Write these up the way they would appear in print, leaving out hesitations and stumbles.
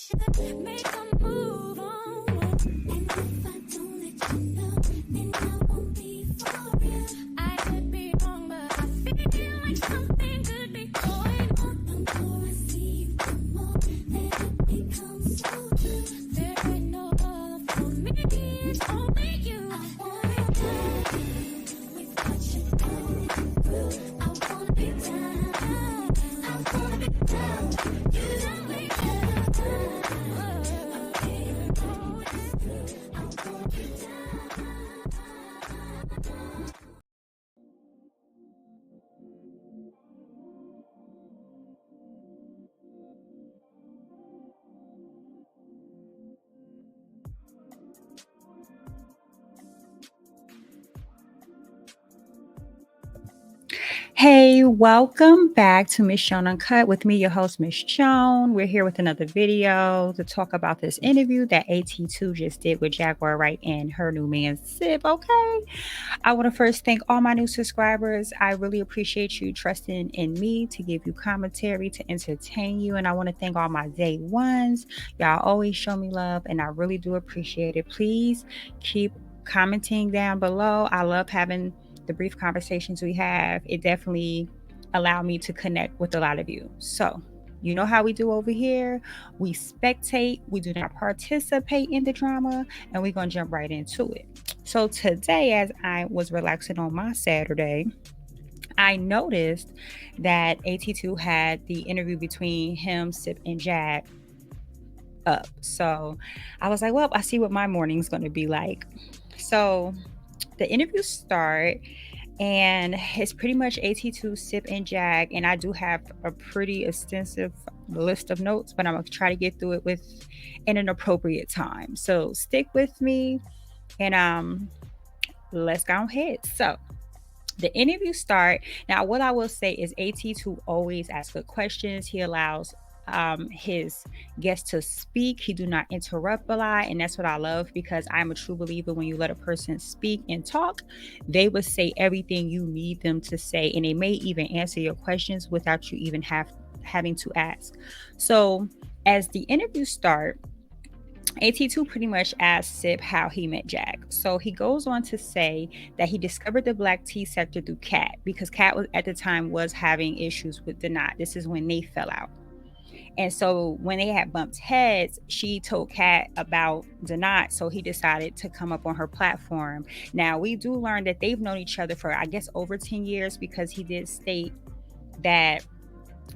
should make a move on. And if I don't let you know, then I won't be for real. I could be wrong, but I feel like something could be going on. The more I see you, the more that it becomes so true. There ain't no other for me, it's only you. I wanna die with what you're going through. I wanna be down, I wanna be down. You don't make it down. Okay, I know it's true. I wanna be down. Hey, welcome back to Miss Joan Uncut with me, your host, Miss Joan. We're here with another video to talk about this interview that AT2 just did with Jaguar Wright and her new man, SIPP, okay? I want to first thank all my new subscribers. I really appreciate you trusting in me to give you commentary, to entertain you, and I want to thank all my day ones. Y'all always show me love, and I really do appreciate it. Please keep commenting down below. I love having the brief conversations we have. It definitely allowed me to connect with a lot of you. So you know how we do over here. We spectate, we do not participate in the drama, and we're going to jump right into it. So today, as I was relaxing on my Saturday, I noticed that AT2 had the interview between him, SIPP, and Jag up. So I was like, well, I see what my morning's going to be like. So the interviews start, and it's pretty much AT2, SIPP, and Jag, and I do have a pretty extensive list of notes, but I'm gonna try to get through it in an appropriate time. So stick with me, and let's go ahead. So the interview start. Now, what I will say is AT2 always asks good questions. He allows his guests to speak. He do not interrupt a lot, and that's what I love, because I'm a true believer when you let a person speak and talk, they will say everything you need them to say, and they may even answer your questions without you even having to ask. So as the interview start, AT2 pretty much asked SIPP how he met Jag. So he goes on to say that he discovered the black tea sector through Kat, because Kat was at the time was having issues with Denat. This is when they fell out. And so when they had bumped heads, she told Kat about Denat, so he decided to come up on her platform. Now, we do learn that they've known each other for, I guess, over 10 years, because he did state that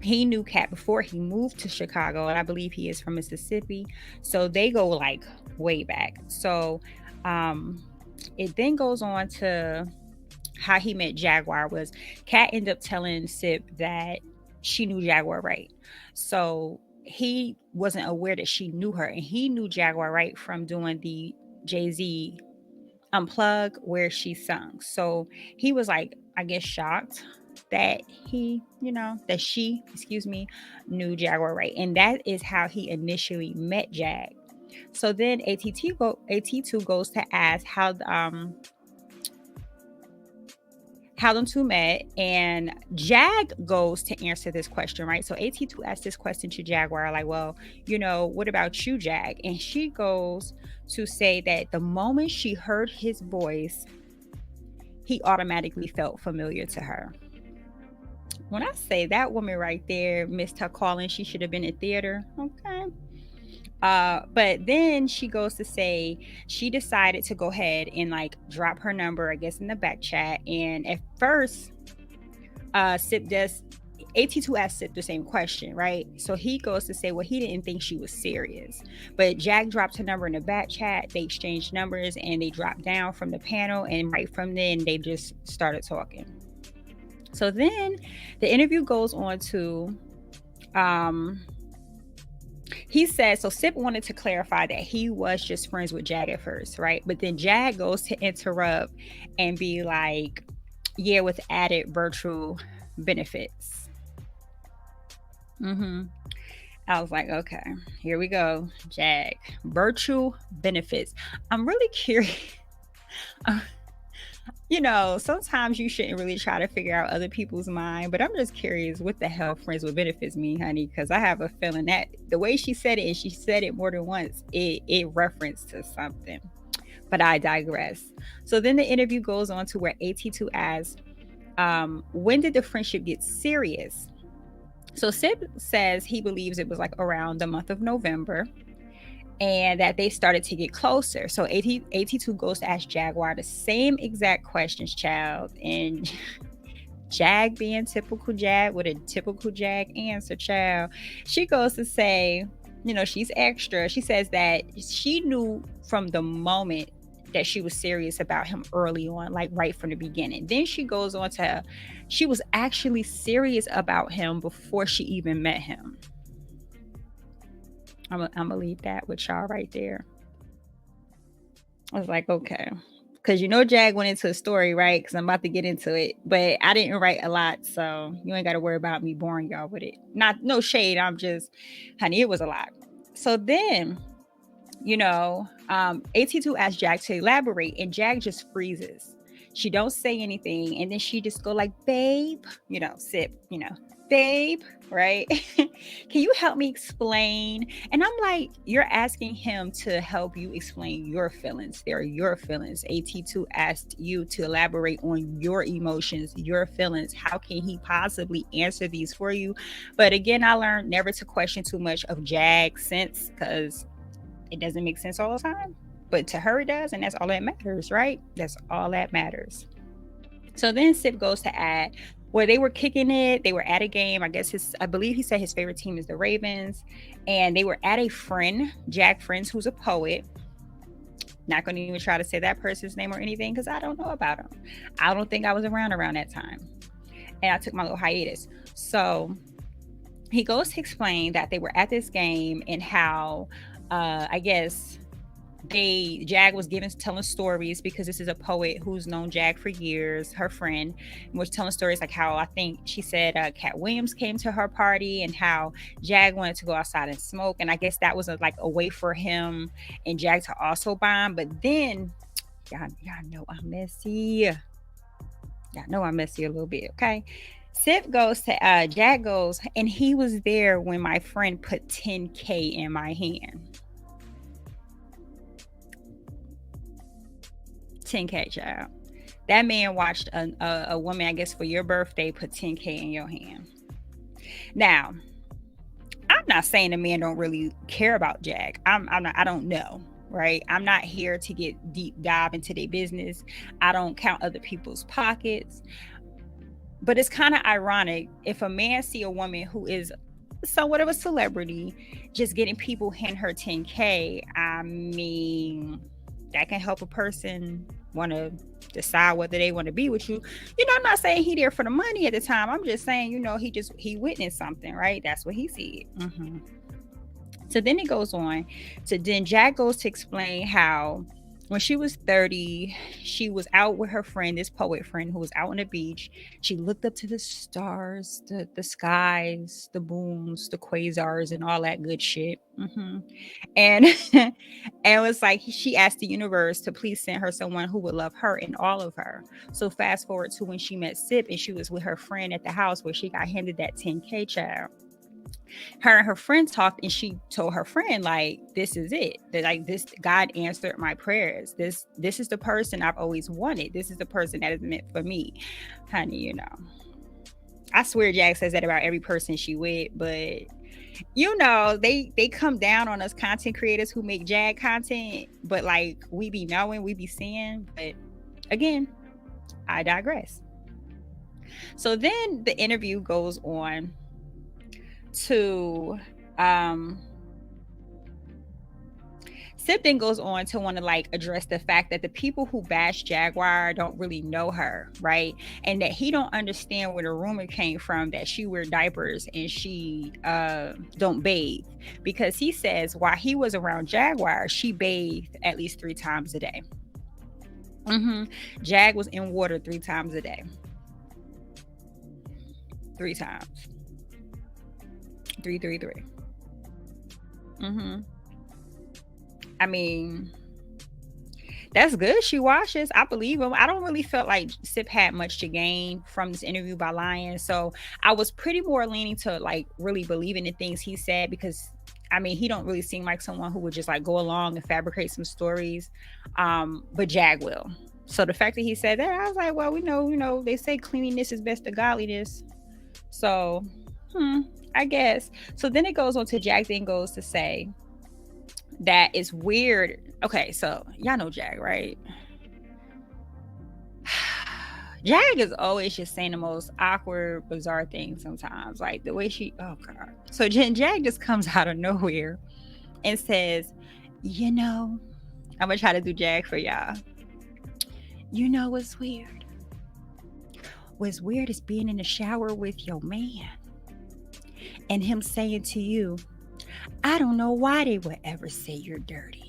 he knew Kat before he moved to Chicago, and I believe he is from Mississippi. So they go like way back. So it then goes on to how he met Jaguar. Was Kat ended up telling SIPP that she knew Jaguar Wright. So he wasn't aware that she knew her, and he knew Jaguar Wright from doing the Jay-Z Unplug where she sung. So he was like, I guess, shocked that she knew Jaguar Wright. And that is how he initially met Jag. So then AT2 goes to ask how them two met, and Jag goes to answer this question, right? So AT2 asked this question to Jaguar, like, well, what about you, Jag? And she goes to say that the moment she heard his voice, he automatically felt familiar to her. When I say that woman right there missed her calling, she should have been in theater, okay? But then she goes to say she decided to go ahead and like drop her number, I guess, in the back chat. And at first, AT2 asked SIPP the same question, right? So he goes to say, well, he didn't think she was serious. But Jag dropped her number in the back chat. They exchanged numbers, and they dropped down from the panel. And right from then, they just started talking. So then the interview goes on to, he said, so SIPP wanted to clarify that he was just friends with Jag at first, right? But then Jag goes to interrupt and be like, yeah, with added virtual benefits. I was like, okay, here we go. Jag, virtual benefits. I'm really curious. sometimes you shouldn't really try to figure out other people's mind, but I'm just curious what the hell friends with benefits mean, honey, because I have a feeling that the way she said it, and she said it more than once, it referenced to something. But I digress. So then the interview goes on to where AT2 asks, when did the friendship get serious? So Sip says he believes it was like around the month of November, and that they started to get closer. So AT2 goes to ask Jaguar the same exact questions, child. And Jag, being typical Jag with a typical Jag answer, child, she goes to say, she's extra. She says that she knew from the moment that she was serious about him early on, like right from the beginning. Then she goes on to, she was actually serious about him before she even met him. I'm gonna leave that with y'all right there. I was like, okay. Because Jag went into a story, right? Because I'm about to get into it. But I didn't write a lot, so you ain't got to worry about me boring y'all with it. No shade. I'm just, honey, it was a lot. So then, AT2 asked Jag to elaborate, and Jag just freezes. She don't say anything, and then she just go like, babe, Sip, babe, right? Can you help me explain? And I'm like, you're asking him to help you explain your feelings. They're your feelings. AT2 asked you to elaborate on your emotions, your feelings. How can he possibly answer these for you? But again, I learned never to question too much of Jag's sense, because it doesn't make sense all the time. But to her it does, and that's all that matters, right? That's all that matters. So then Sip goes to add, where they were kicking it, they were at a game. I believe he said his favorite team is the Ravens, and they were at a friend, Jack Friends, who's a poet. Not going to even try to say that person's name or anything, because I don't know about him. I don't think I was around that time, and I took my little hiatus. So he goes to explain that they were at this game and how, I guess, Jag was telling stories, because this is a poet who's known Jag for years, her friend, was telling stories like how, I think she said, Cat Williams came to her party, and how Jag wanted to go outside and smoke, and I guess that was a way for him and Jag to also bond. But then y'all know I'm messy. Y'all know I'm messy a little bit, okay? Sip goes to Jag goes, and he was there when my friend put 10K in my hand. 10K, child. That man watched a woman, I guess, for your birthday, put 10K in your hand. Now, I'm not saying the man don't really care about Jag. I don't know, right? I'm not here to get deep dive into their business. I don't count other people's pockets. But it's kind of ironic if a man see a woman who is somewhat of a celebrity just getting people hand her 10K. I mean, that can help a person want to decide whether they want to be with you. I'm not saying he there for the money at the time. I'm just saying, he witnessed something, right? That's what he said. Mm-hmm. So then it goes on to, then Jag goes to explain how when she was 30, she was out with her friend, this poet friend, who was out on the beach. She looked up to the stars, the skies, the moons, the quasars, and all that good shit. Mm-hmm. And and it was like she asked the universe to please send her someone who would love her and all of her. So fast forward to when she met Sip, and she was with her friend at the house where she got handed that 10K, child. Her and her friend talked, and she told her friend, like, this is it. That, like, this, God answered my prayers. This is the person I've always wanted. This is the person that is meant for me. Honey, I swear Jag says that about every person she with, but they come down on us content creators who make Jag content, but like we be knowing, we be seeing. But again, I digress. So then the interview goes on to Sip then goes on to want to address the fact that the people who bash Jaguar don't really know her, right? And that he don't understand where the rumor came from that she wear diapers and she don't bathe, because he says while he was around Jaguar, she bathed at least 3 times a day. Jag was in water 3 times a day. 3 times. 333. I mean, That's good. She watches. I believe him. I don't really feel like Sip had much to gain from this interview by lying. So I was pretty more leaning to like really believing the things he said because I mean he don't really seem like someone who would just like go along and fabricate some stories. But Jag will. So the fact that he said that, I was like, well, we know, they say cleanliness is best to godliness. So I guess. So then it goes on to Jag then goes to say that it's weird. Okay, so y'all know Jag, right? Jag is always just saying the most awkward, bizarre things sometimes. Like the way oh God. So Jag just comes out of nowhere and says, I'm gonna try to do Jag for y'all. What's weird? What's weird is being in the shower with your man and him saying to you, I don't know why they would ever say you're dirty.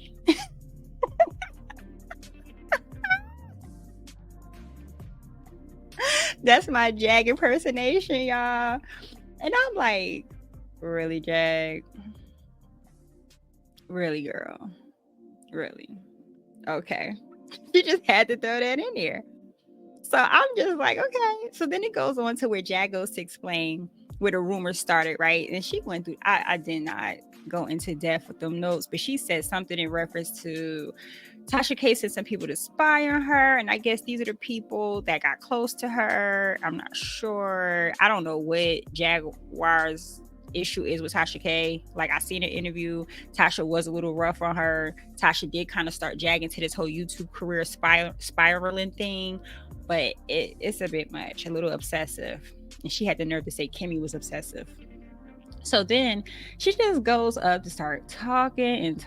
That's my Jag impersonation, y'all. And I'm like, really, Jag? Really, girl? Really? Okay. She just had to throw that in there. So I'm just like, okay. So then it goes on to where Jag goes to explain where the rumors started, right? And she went through, I did not go into depth with them notes, but she said something in reference to Tasha K said some people to spy on her. And I guess these are the people that got close to her. I'm not sure. I don't know what Jaguar's issue is with Tasha K. Like I seen an interview. Tasha was a little rough on her. Tasha did kind of start jagging to this whole YouTube career spiraling thing, but it's a bit much, a little obsessive. And she had the nerve to say Kimmy was obsessive. So then she just goes up to start talking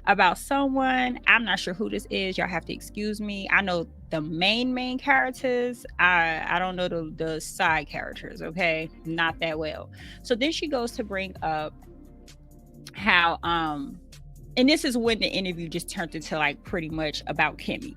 about someone. I'm not sure who this is. Y'all have to excuse me. I know the main characters. I don't know the side characters, okay? Not that well. So then she goes to bring up how, and this is when the interview just turned into like pretty much about Kimmy.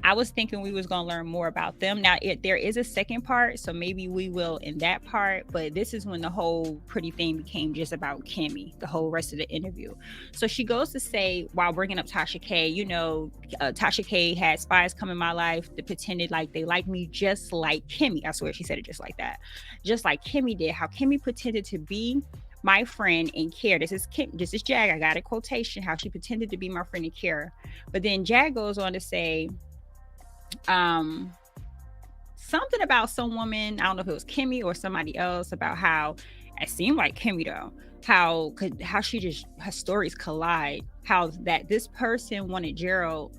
I was thinking we was going to learn more about them. Now, there is a second part, so maybe we will in that part, but this is when the whole pretty thing became just about Kimmy, the whole rest of the interview. So she goes to say, while bringing up Tasha K, Tasha K had spies come in my life that pretended like they like me just like Kimmy. I swear she said it just like that. Just like Kimmy did. How Kimmy pretended to be my friend and care. This is Jag. I got a quotation, how she pretended to be my friend and care. But then Jag goes on to say, something about some woman, I don't know if it was Kimmy or somebody else, about how it seemed like Kimmy though, how her stories collide, how that this person wanted Gerald,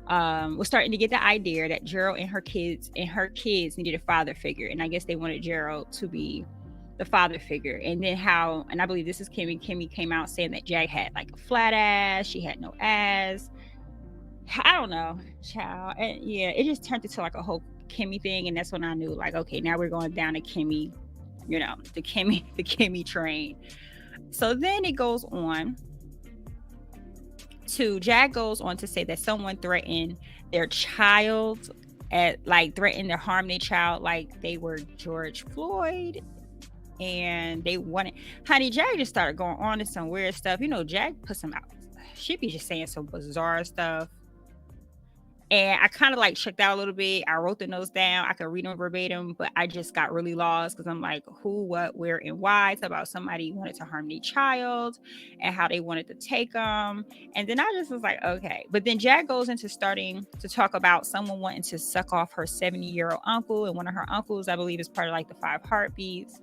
was starting to get the idea that Gerald and her kids needed a father figure, and I guess they wanted Gerald to be the father figure. And then and I believe this is Kimmy came out saying that Jag had like a flat ass, she had no ass. I don't know, child. And yeah, it just turned into like a whole Kimmy thing, and that's when I knew, like, okay, now we're going down to Kimmy, the Kimmy train. So then it goes on to Jag goes on to say that someone threatened their child, threatened to harm their child, like they were George Floyd, and they wanted. Honey, Jag just started going on to some weird stuff. Jag put some out. She be just saying some bizarre stuff. And I kind of like checked out a little bit. I wrote the notes down. I could read them verbatim, but I just got really lost because I'm like, who, what, where, and why. It's about somebody who wanted to harm their child and how they wanted to take them. And then I just was like, okay. But then Jag goes into starting to talk about someone wanting to suck off her 70-year-old uncle. And one of her uncles, I believe, is part of like the 5 heartbeats.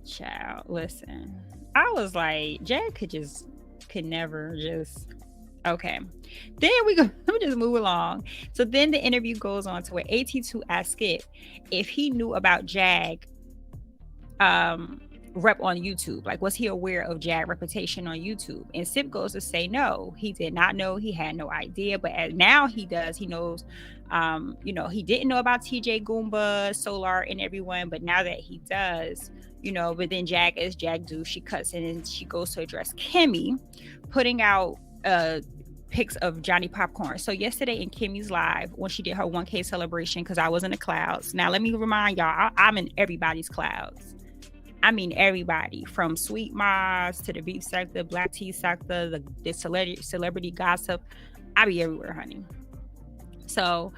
Child, listen. I was like, Jag could never just, okay. Then let me just move along. So then the interview goes on to where AT2 asked Skip if he knew about Jag rep on YouTube. Like, was he aware of Jag reputation on YouTube? And Sip goes to say no, he did not know. He had no idea. But now he does. He knows, he didn't know about TJ Goomba, Solar, and everyone. But now that he does, but then Jag, as Jag do, she cuts in and she goes to address Kimmy, putting out pics of Johnny Popcorn. So yesterday in Kimmy's live, when she did her 1K celebration, because I was in the clouds. Now let me remind y'all, I'm in everybody's clouds. I mean, everybody from Sweet Moms to the beef sector, black tea sector, the celebrity gossip. I be everywhere, honey. So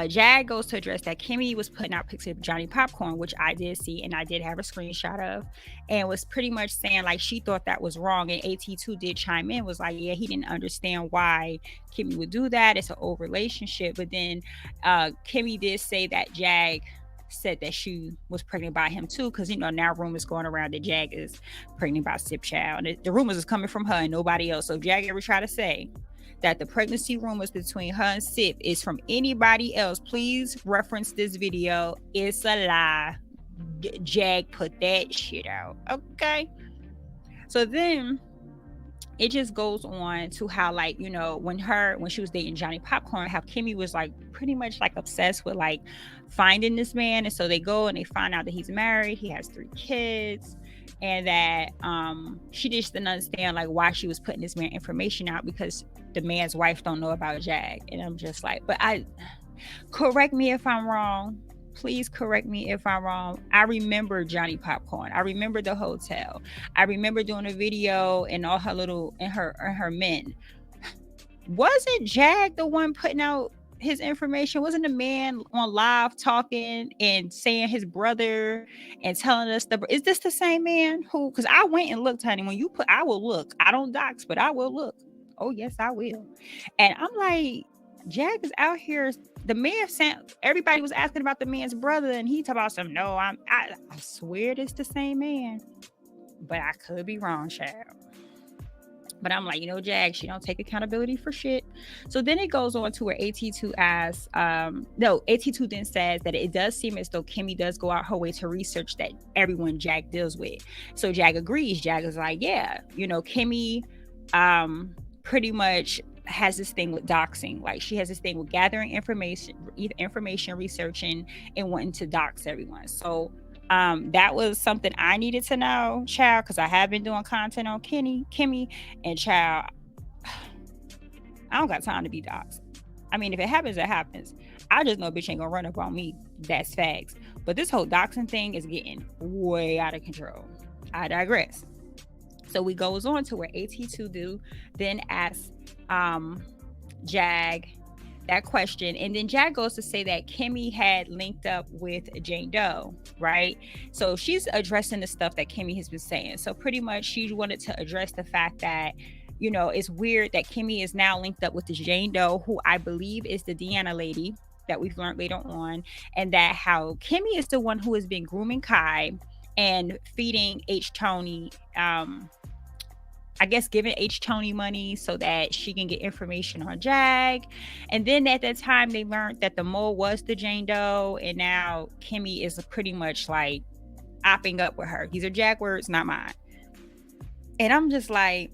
Jag goes to address that Kimmy was putting out pictures of Johnny Popcorn, which I did see and I did have a screenshot of, and was pretty much saying like she thought that was wrong. And AT2 did chime in, was like, yeah, he didn't understand why Kimmy would do that. It's an old relationship. But then Kimmy did say that Jag said that she was pregnant by him too, because now rumors going around that Jag is pregnant by Sip Child. And the rumors is coming from her and nobody else. So if Jag ever try to say that the pregnancy rumors between her and Sip is from anybody else, please reference this video. It's a lie. Jag put that shit out. Okay. So then it just goes on to how, like, when she was dating Johnny Popcorn, how Kimmy was like pretty much like obsessed with like finding this man. And so they go and they find out that he's married, he has 3 kids, and that she just didn't understand like why she was putting this man information out, because the man's wife don't know about Jag. And I'm just like, but correct me if I'm wrong. Please correct me if I'm wrong. I remember Johnny Popcorn. I remember the hotel. I remember doing a video and all her men. Wasn't Jag the one putting out his information? Wasn't the man on live talking and saying his brother and telling us is this the same man who? Because I went and looked, honey. When you put, I will look. I don't dox, but I will look. Oh yes, I will. And I'm like, Jag is out here. The man sent, everybody was asking about the man's brother, and he talked about some. No, I swear it's the same man, but I could be wrong, child. But I'm like, Jag, she don't take accountability for shit. So then it goes on to where AT2 asks, AT2 then says that it does seem as though Kimmy does go out her way to research that everyone Jag deals with. So Jag agrees. Jag is like, yeah, Kimmy pretty much has this thing with doxing. Like, she has this thing with gathering information, researching, and wanting to dox everyone. So that was something I needed to know, child, because I have been doing content on Kimmy, and child, I don't got time to be doxed. I mean, if it happens, it happens. I just know a bitch ain't gonna run up on me. That's facts. But this whole doxing thing is getting way out of control. I digress. So we goes on to where AT2 then asks Jag that question, and then Jag goes to say that Kimmy had linked up with Jane Doe, right? So she's addressing the stuff that Kimmy has been saying. So pretty much she wanted to address the fact that it's weird that Kimmy is now linked up with this Jane Doe, who I believe is the Deanna lady that we've learned later on, and that how Kimmy is the one who has been grooming Kai and feeding H. Tony, I guess giving H. Tony money so that she can get information on Jag. And then at that time, they learned that the mole was the Jane Doe, and now Kimmy is pretty much like opping up with her. These are Jag words, not mine. And I'm just like,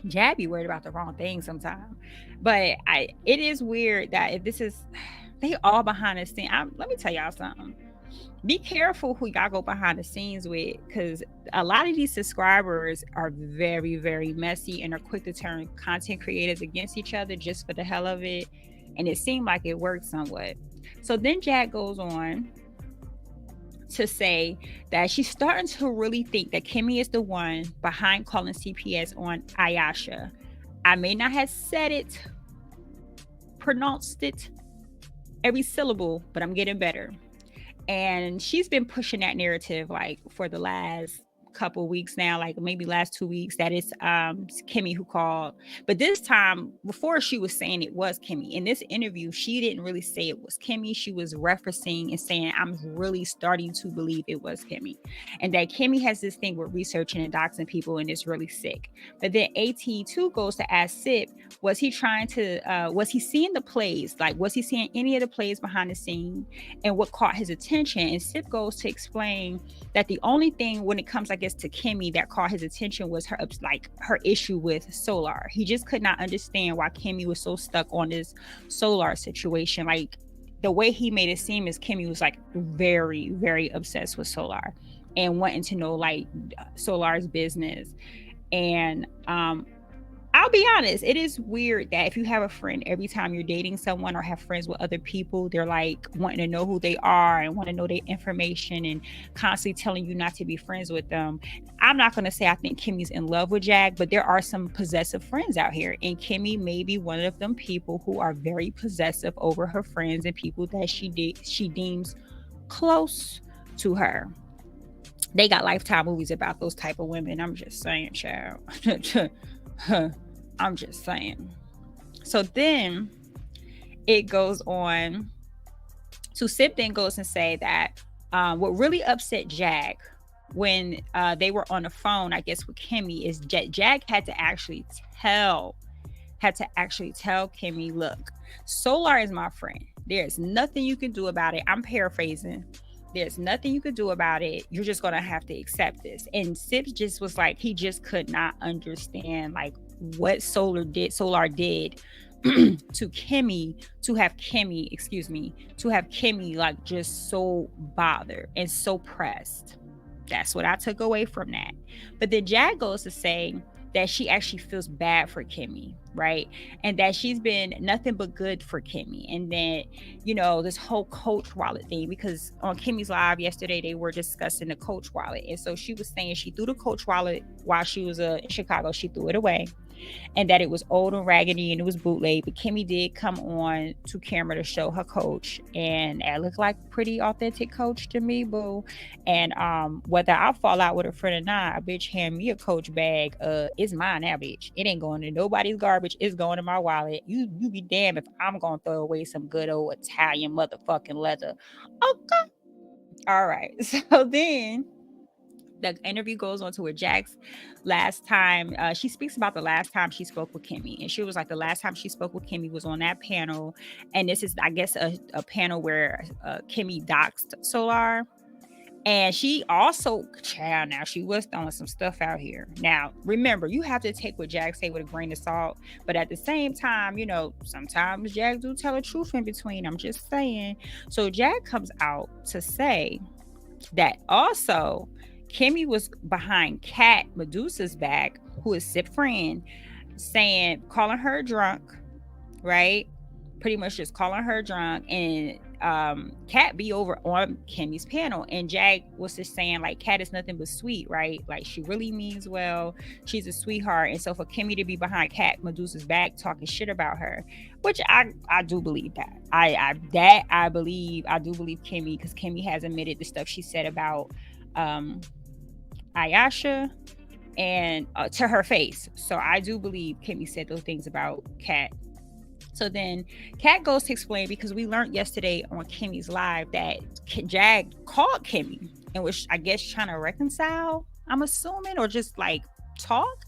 Jag be worried about the wrong thing sometimes. But it is weird that if this is, they all behind the scene. Let me tell y'all something. Be careful who y'all go behind the scenes with, because a lot of these subscribers are very, very messy and are quick to turn content creators against each other just for the hell of it. And it seemed like it worked somewhat. So then Jag goes on to say that she's starting to really think that Kimmy is the one behind calling CPS on Ayesha. I may not have said it, pronounced it, every syllable, but I'm getting better. And she's been pushing that narrative like for the last couple weeks now, like maybe last 2 weeks, that it's Kimmy who called. But this time, before, she was saying it was Kimmy. In this interview, she didn't really say it was Kimmy. She was referencing and saying, I'm really starting to believe it was Kimmy. And that Kimmy has this thing with researching and doxing people, and it's really sick. But then AT2 goes to ask Sip, was he seeing the plays? Like, was he seeing any of the plays behind the scene, and what caught his attention? And Sip goes to explain that the only thing when it comes, I guess, to Kimmy that caught his attention was her issue with Solar. He just could not understand why Kimmy was so stuck on this Solar situation. Like, the way he made it seem is Kimmy was like very, very obsessed with Solar and wanting to know like Solar's business. And I'll be honest, it is weird that if you have a friend, every time you're dating someone or have friends with other people, they're like wanting to know who they are and want to know their information and constantly telling you not to be friends with them. I'm not going to say I think Kimmy's in love with Jag, but there are some possessive friends out here. And Kimmie may be one of them people who are very possessive over her friends and people that she deems close to her. They got Lifetime movies about those type of women. I'm just saying, child. I'm just saying. So then it goes on. So SIPP then goes and say that what really upset Jag when they were on the phone, I guess with Kimmie, is Jag had to actually tell Kimmie, look, Solar is my friend. There's nothing you can do about it. I'm paraphrasing. There's nothing you could do about it. You're just going to have to accept this. And SIPP just was like, he just could not understand like what Solar did to Kimmie, to have Kimmie like just so bothered and so pressed. That's what I took away from that. But then Jag goes to say that she actually feels bad for Kimmie, right? And that she's been nothing but good for Kimmie. And then, you know, this whole Coach wallet thing, because on Kimmie's live yesterday, they were discussing the Coach wallet. And so she was saying she threw the Coach wallet while she was in Chicago. She threw it away. And that it was old and raggedy and it was bootleg. But Kimmie did come on to camera to show her Coach, and it looked like pretty authentic Coach to me, boo. And whether I fall out with a friend or not, a bitch hand me a Coach bag, it's mine now, bitch. It ain't going to nobody's garbage. It's going in my wallet. You be damned if I'm gonna throw away some good old Italian motherfucking leather. Okay. All right. So then the interview goes on to where Jag's last time, she speaks about the last time she spoke with Kimmie. And she was like, the last time she spoke with Kimmie was on that panel. And this is, I guess, a panel where Kimmie doxed Solar. And she also, child, now she was throwing some stuff out here. Now, remember, you have to take what Jag say with a grain of salt. But at the same time, you know, sometimes Jag do tell the truth in between. I'm just saying. So Jag comes out to say that also Kimmie was behind Cat Medusa's back, who is SIPP friend, calling her drunk, right? Pretty much just calling her drunk. And Cat be over on Kimmie's panel, and Jag was just saying like Cat is nothing but sweet, right? Like she really means well. She's a sweetheart. And so for Kimmie to be behind Cat Medusa's back talking shit about her, which I do believe that. I do believe Kimmie, because Kimmie has admitted the stuff she said about Ayesha and to her face. So I do believe Kimmie said those things about Cat. So then Cat goes to explain, because we learned yesterday on Kimmie's live that Jag called Kimmie and was, I guess, trying to reconcile, I'm assuming, or just like talk.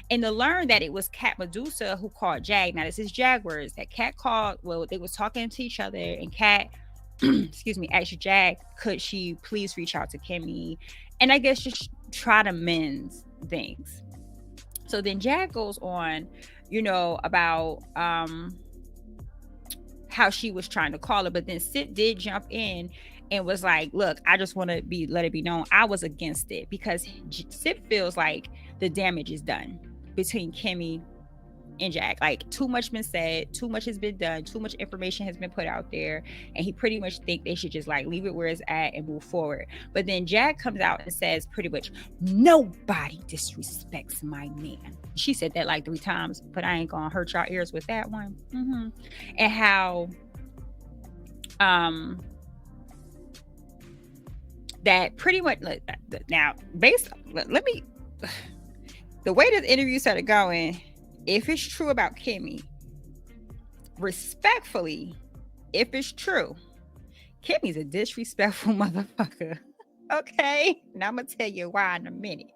And to learn that it was Cat Medusa who called Jag. Now this is Jag words, that Cat called, well, they was talking to each other, and Cat excuse me, asked Jag, could she please reach out to Kimmie and I guess just try to mend things. So then Jag goes on, you know, about how she was trying to call her, but then SIPP did jump in and was like, look, I just want to let it be known I was against it, because SIPP feels like the damage is done between Kimmie and Jag. Like too much been said, too much has been done, too much information has been put out there, and he pretty much think they should just like leave it where it's at and move forward. But then Jag comes out and says pretty much, nobody disrespects my man. She said that like 3 times, but I ain't gonna hurt y'all ears with that one. And how that pretty much, now based, let me, the way this interview started going, if it's true about Kimmie, respectfully, if it's true, Kimmie's a disrespectful motherfucker. Okay? And I'm going to tell you why in a minute.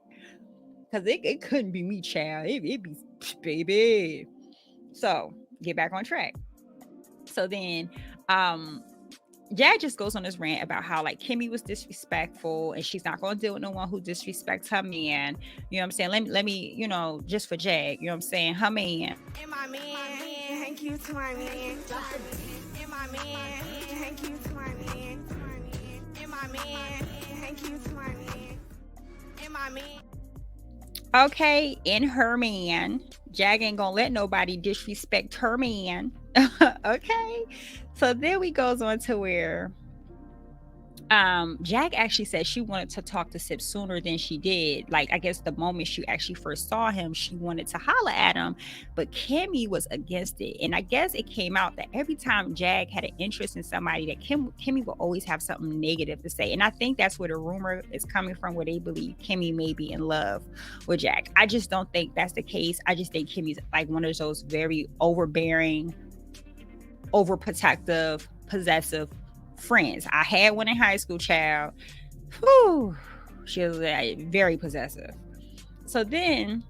Because it couldn't be me, child. It be, baby. So, get back on track. So then, Jag just goes on this rant about how like Kimmie was disrespectful and she's not going to deal with no one who disrespects her man. You know what I'm saying? Let me, you know, just for Jag, you know what I'm saying? Her man. And my man, thank you to my man. And my man, thank you to my man. And my man, thank you to my man. And my man. Okay, in her man, Jag ain't gonna let nobody disrespect her man. Okay. So then we goes on to where Jag actually said she wanted to talk to Sip sooner than she did. Like, I guess the moment she actually first saw him, she wanted to holler at him, but Kimmy was against it. And I guess it came out that every time Jag had an interest in somebody, that Kimmy will always have something negative to say. And I think that's where the rumor is coming from, where they believe Kimmy may be in love with Jag. I just don't think that's the case. I just think Kimmy's like one of those very overbearing, overprotective, possessive friends. I had one in high school, child. Whew, she was very possessive. So then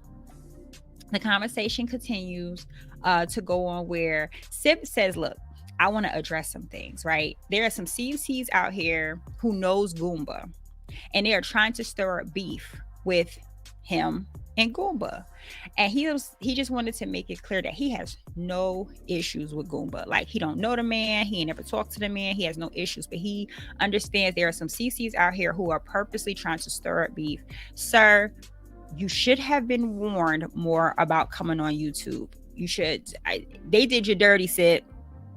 the conversation continues to go on where Sip says, look, I want to address some things, right? There are some CFCs out here who knows Goomba, and they are trying to stir up beef with him and Goomba. And he just wanted to make it clear that he has no issues with Goomba. Like, he don't know the man, he ain't never talked to the man, he has no issues, but he understands there are some CCs out here who are purposely trying to stir up beef. Sir, you should have been warned more about coming on YouTube. You should. They did you dirty, Sid.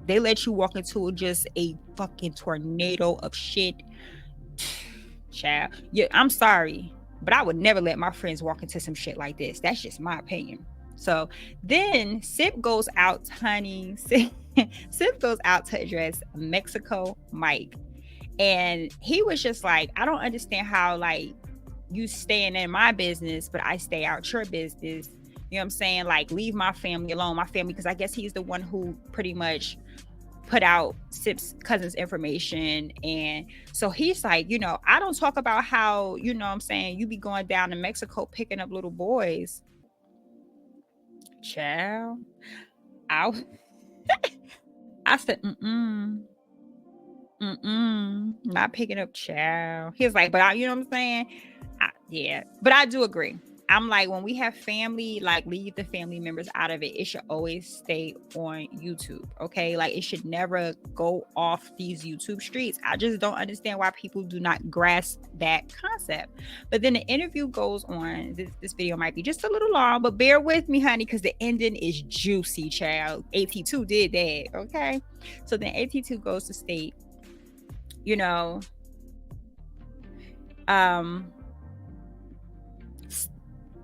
They let you walk into just a fucking tornado of shit. Child, yeah, I'm sorry, but I would never let my friends walk into some shit like this. That's just my opinion. So then Sip goes out, honey. Sip goes out to address Mexico Mike. And he was just like, I don't understand how, like, you staying in my business, but I stay out your business. You know what I'm saying? Like, leave my family alone. My family, because I guess he's the one who pretty much put out Sip's cousin's information. And so he's like, you know, I don't talk about how, you know what I'm saying, you be going down to Mexico picking up little boys. Child. I said, not picking up child. He was like, but you know what I'm saying? Yeah, but I do agree. I'm like, when we have family, like, leave the family members out of it. It should always stay on YouTube, okay? Like, it should never go off these YouTube streets. I just don't understand why people do not grasp that concept. But then the interview goes on. This video might be just a little long, but bear with me, honey, because the ending is juicy, child. AT2 did that, okay? So then AT2 goes to state, you know,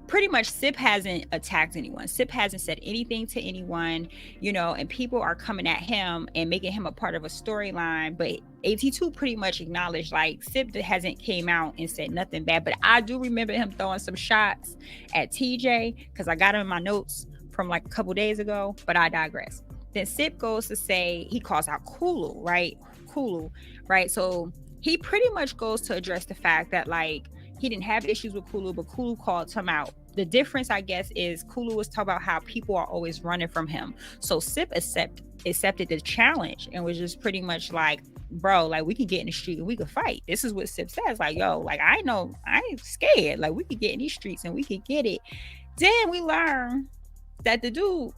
pretty much Sip hasn't attacked anyone. Sip hasn't said anything to anyone, you know, and people are coming at him and making him a part of a storyline. But AT2 pretty much acknowledged, like, Sip hasn't came out and said nothing bad. But I do remember him throwing some shots at TJ, because I got him in my notes from like a couple days ago, but I digress. Then Sip goes to say, he calls out Kulu, right? So he pretty much goes to address the fact that, like, he didn't have issues with Kulu, but Kulu called him out. The difference, I guess, is Kulu was talking about how people are always running from him. So Sip accepted the challenge and was just pretty much like, bro, like, we can get in the street and we could fight. This is what Sip says. Like, yo, like, I know I ain't scared. Like, we could get in these streets and we could get it. Then we learn that the dude,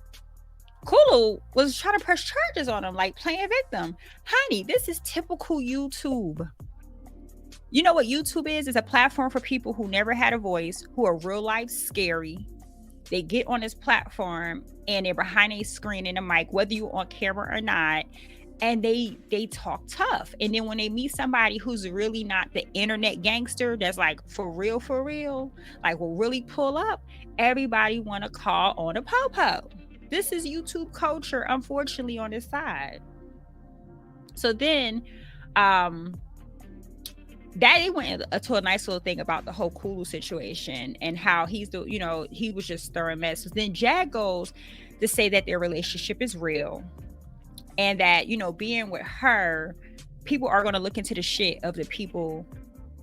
Kulu, was trying to press charges on him, like playing victim. Honey, this is typical YouTube. You know what YouTube is? It's a platform for people who never had a voice, who are real life scary. They get on this platform and they're behind a screen and a mic, whether you're on camera or not, and they talk tough. And then when they meet somebody who's really not the internet gangster, that's like for real, like will really pull up, everybody want to call on a po-po. This is YouTube culture, unfortunately, on this side. So then, that it went to a nice little thing about the whole Kulu situation and how he's the, you know, he was just stirring mess. So then Jag goes to say that their relationship is real and that, you know, being with her, people are going to look into the shit of the people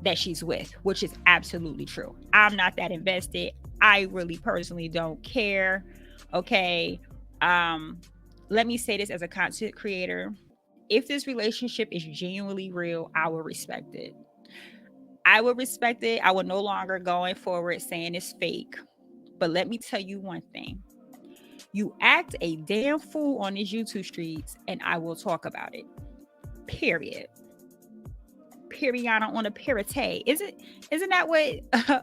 that she's with, which is absolutely true. I'm not that invested. I really personally don't care. Okay. Let me say this as a content creator. If this relationship is genuinely real, I will respect it. I would respect it. I would no longer going forward saying it's fake. But let me tell you one thing. You act a damn fool on these YouTube streets and I will talk about it. Period. Periana on a parite. Isn't that what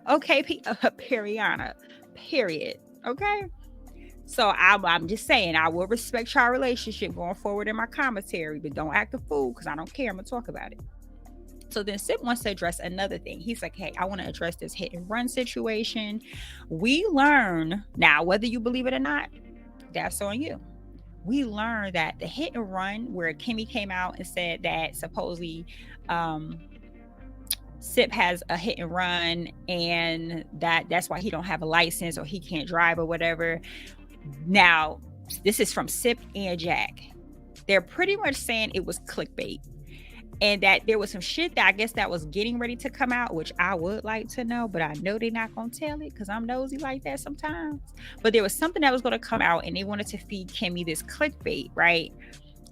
okay, Periana. Period. Okay? So I'm just saying, I will respect your relationship going forward in my commentary, but don't act a fool because I don't care. I'm going to talk about it. So then Sip wants to address another thing. He's like, hey, I want to address this hit and run situation. We learn now, whether you believe it or not, that's on you. We learned that the hit and run where Kimmy came out and said that supposedly Sip has a hit and run and that's why he don't have a license or he can't drive or whatever. Now, this is from Sip and Jag. They're pretty much saying it was clickbait. And that there was some shit that I guess that was getting ready to come out, which I would like to know, but I know they're not going to tell it because I'm nosy like that sometimes. But there was something that was going to come out and they wanted to feed Kimmy this clickbait, right?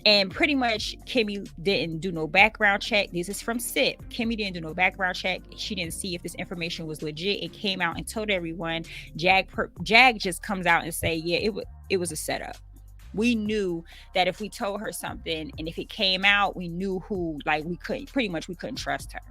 And pretty much Kimmy didn't do no background check. This is from Sip. Kimmy didn't do no background check. She didn't see if this information was legit. It came out and told everyone. Jag just comes out and say, yeah, it was a setup. We knew that if we told her something and if it came out, we knew who, like we couldn't trust her.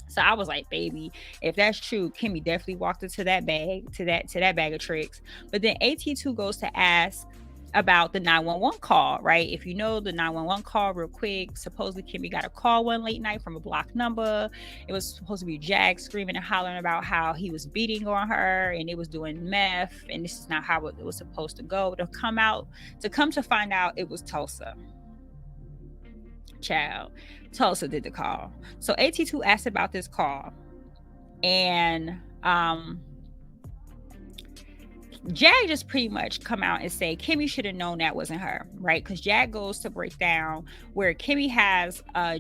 So I was like, baby, if that's true, Kimmy definitely walked into that bag, to that bag of tricks. But then AT2 goes to ask about the 911 call, right? If you know the 911 call real quick, supposedly Kimmy got a call one late night from a blocked number. It was supposed to be Jag screaming and hollering about how he was beating on her and it was doing meth and this is not how it was supposed to go. To come to find out it was Tulsa. Child, Tulsa did the call. So AT2 asked about this call and Jag just pretty much come out and say Kimmy should have known that wasn't her, right? Because Jag goes to break down where Kimmy has, I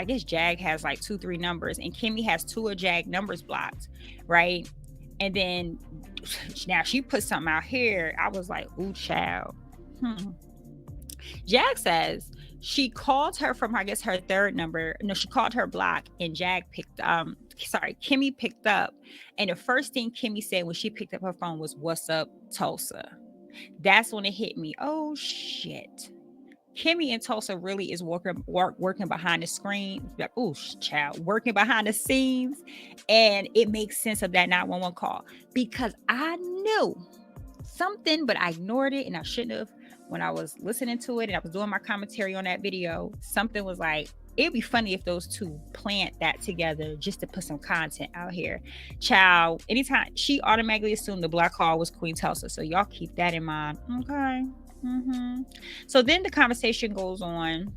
guess Jag has like 2-3 numbers, and Kimmy has 2 of Jag numbers blocked, right? And then now she put something out here. I was like, ooh, child. Jag says she called her from, I guess, her 3rd number. No, she called her block, and Kimmy picked up. And the first thing Kimmy said when she picked up her phone was, "What's up, Tulsa?" That's when it hit me. Oh, shit. Kimmy in Tulsa really is working behind the screen. Like, oh, child, working behind the scenes. And it makes sense of that 911 call because I knew something, but I ignored it and I shouldn't have. When I was listening to it and I was doing my commentary on that video, something was like, it'd be funny if those two plant that together just to put some content out here. Child, anytime she automatically assumed the black call was Queen Tulsa. So y'all keep that in mind. Okay. So then the conversation goes on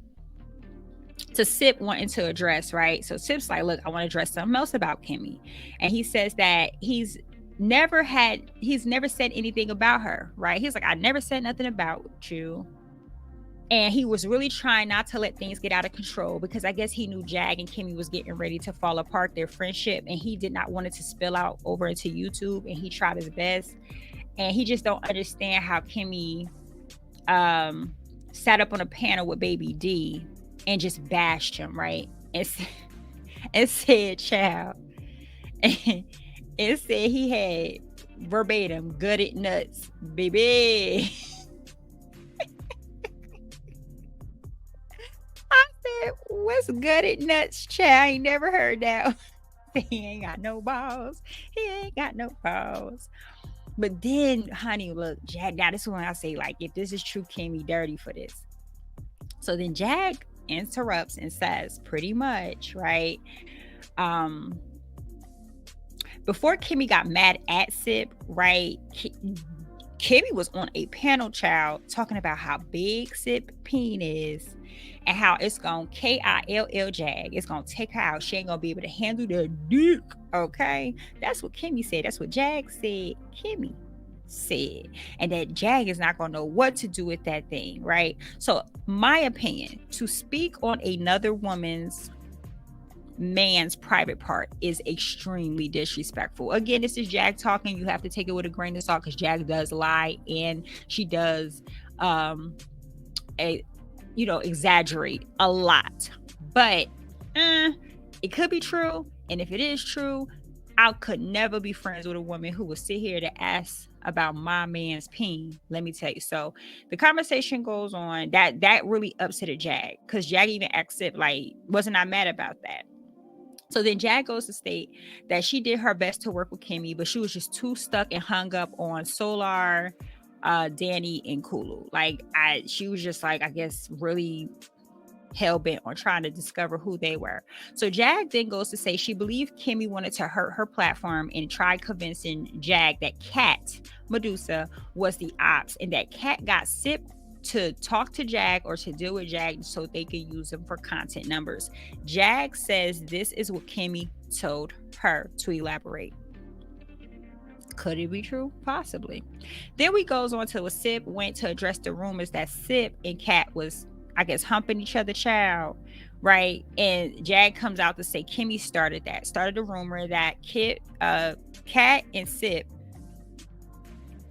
to Sip wanting to address, right? So Sip's like, look, I want to address something else about Kimmy. And he says that he's never said anything about her, right? He's like, I never said nothing about you. And he was really trying not to let things get out of control because I guess he knew Jag and Kimmy was getting ready to fall apart, their friendship, and he did not want it to spill out over into YouTube, and he tried his best. And he just don't understand how Kimmy sat up on a panel with BAYBEE and just bashed him, right? And said, child, and said he had verbatim gutted nuts, baby. I said, what's gutted nuts, child? I ain't never heard that. He ain't got no balls. He ain't got no balls. But then, honey, look, Jag, now this is when I say, like, if this is true, Kimmy dirty for this. So then Jag interrupts and says, pretty much, right? Before Kimmy got mad at Sip, right? Kimmy was on a panel, child, talking about how big Sip peen is and how it's gonna KILL Jag. It's gonna take her out. She ain't gonna be able to handle the dick. Okay, that's what Kimmy said. That's what Jag said. Kimmy said, and that Jag is not gonna know what to do with that thing, right? So, my opinion, to speak on another man's private part is extremely disrespectful. Again, this is Jag talking. You have to take it with a grain of salt because Jag does lie and she does exaggerate a lot. But it could be true, and if it is true, I could never be friends with a woman who would sit here to ask about my man's peen. Let me tell you. So the conversation goes on. That really upset Jag because Jag even asked Sip, like, wasn't I mad about that? So then Jag goes to state that she did her best to work with Kimmy, but she was just too stuck and hung up on Solar Danny and Kulu. Like she was just like, I guess, really hell-bent on trying to discover who they were. So Jag then goes to say she believed Kimmie wanted to hurt her platform and tried convincing Jag that Cat Medusa was the ops and that Cat got Sip to talk to Jag or to deal with Jag so they could use them for content numbers. Jag says this is what Kimmie told her. To elaborate, could it be true? Possibly. Then we goes on to a Sip went to address the rumors that Sip and Cat was, I guess, humping each other, child, right? And Jag comes out to say Kimmie started the rumor that Cat and Sip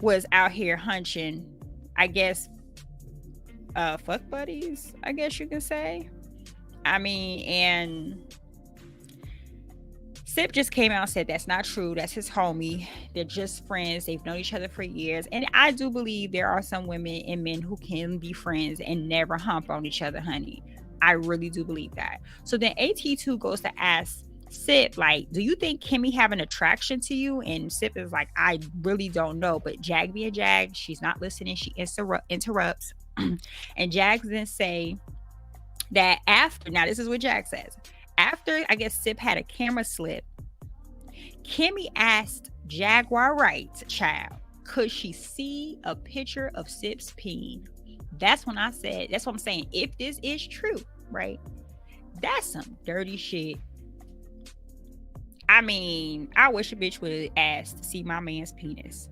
was out here hunching, I guess, fuck buddies, I guess you can say. I mean, and Sip just came out and said that's not true. That's his homie. They're just friends. They've known each other for years. And I do believe there are some women and men who can be friends and never hump on each other, honey. I really do believe that. So then AT2 goes to ask Sip, like, do you think Kimmie have an attraction to you? And Sip is like, I really don't know. But Jag being Jag, she's not listening. She interrupts. And Jag then say that after, now this is what Jag says. After, I guess, Sip had a camera slip, Kimmie asked Jaguar Wright, child, could she see a picture of Sip's peen? That's when I said, that's what I'm saying. If this is true, right? That's some dirty shit. I mean, I wish a bitch would ask to see my man's penis.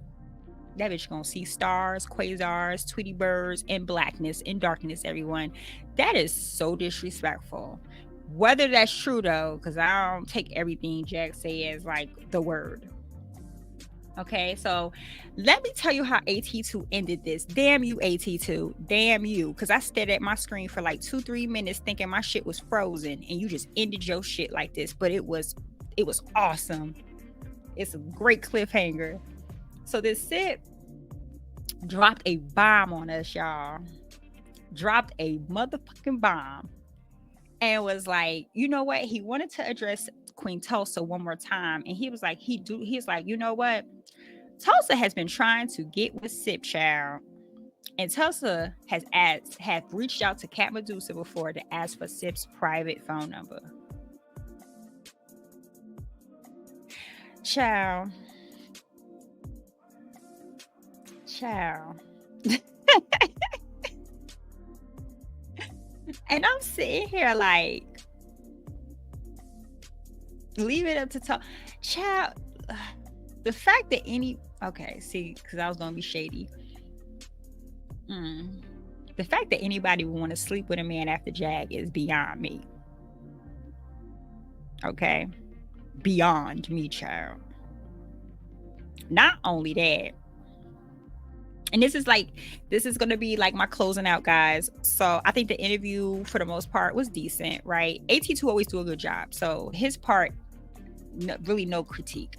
That bitch gonna see stars, quasars, Tweety birds, and blackness and darkness, everyone. That is so disrespectful. Whether that's true though, because I don't take everything Jag say as like the word. Okay, so let me tell you how AT2 ended this. Damn you, AT2. Damn you. Because I stared at my screen for like 2-3 minutes thinking my shit was frozen, and you just ended your shit like this. But it was awesome. It's a great cliffhanger. So this Sip dropped a bomb on us, y'all. Dropped a motherfucking bomb. And was like, you know what? He wanted to address Queen Tulsa one more time. And he was like, he's like, you know what? Tulsa has been trying to get with Sip, child. And Tulsa have reached out to Cat Medusa before to ask for Sip's private phone number. Child. And I'm sitting here like, leave it up to talk. Child, the fact that because I was going to be shady. The fact that anybody would want to sleep with a man after Jag is beyond me. Okay? Beyond me, child. Not only that, and this is going to be like my closing out, guys. So I think the interview for the most part was decent, right? AT2 always do a good job. So his part, really no critique.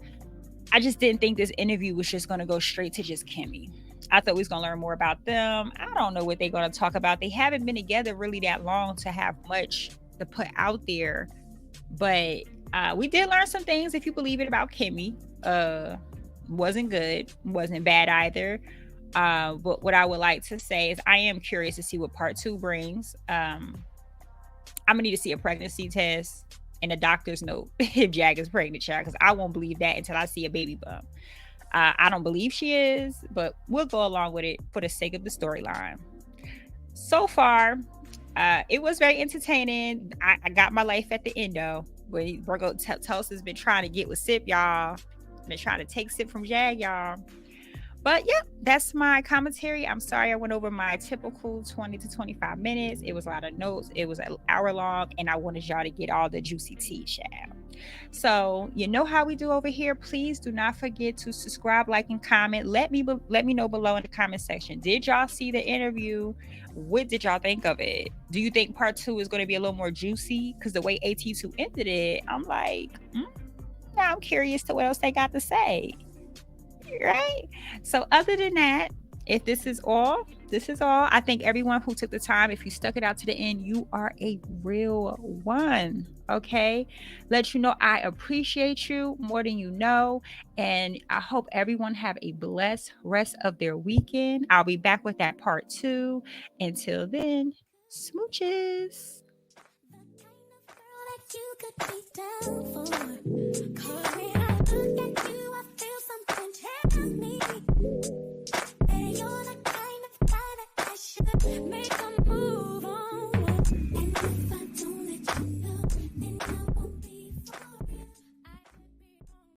I just didn't think this interview was just going to go straight to just Kimmie. I thought we was going to learn more about them. I don't know what they're going to talk about. They haven't been together really that long to have much to put out there. But we did learn some things, if you believe it, about Kimmie. Wasn't good. Wasn't bad either. But what I would like to say is I am curious to see what part 2 brings. I'm gonna need to see a pregnancy test and a doctor's note if Jag is pregnant, child, because I won't believe that until I see a baby bump. I don't believe she is, but we'll go along with it for the sake of the storyline. So far, it was very entertaining. I got my life at the end though. But Virgo Tulsa's been trying to get with Sip, y'all. Been trying to take Sip from Jag, y'all. But yeah, that's my commentary. I'm sorry I went over my typical 20 to 25 minutes. It was a lot of notes. It was an hour long, and I wanted y'all to get all the juicy tea, child. So you know how we do over here. Please do not forget to subscribe, like, and comment. Let me know below in the comment section. Did y'all see the interview? What did y'all think of it? Do you think part 2 is going to be a little more juicy? Because the way AT2 ended it, I'm like, now I'm curious to what else they got to say. Right? So other than that, if this is all, this is all. I thank everyone who took the time. If you stuck it out to the end, you are a real one. Okay. Let you know I appreciate you more than you know. And I hope everyone have a blessed rest of their weekend. I'll be back with that part 2. Until then, smooches. The kind of girl that you could be down for.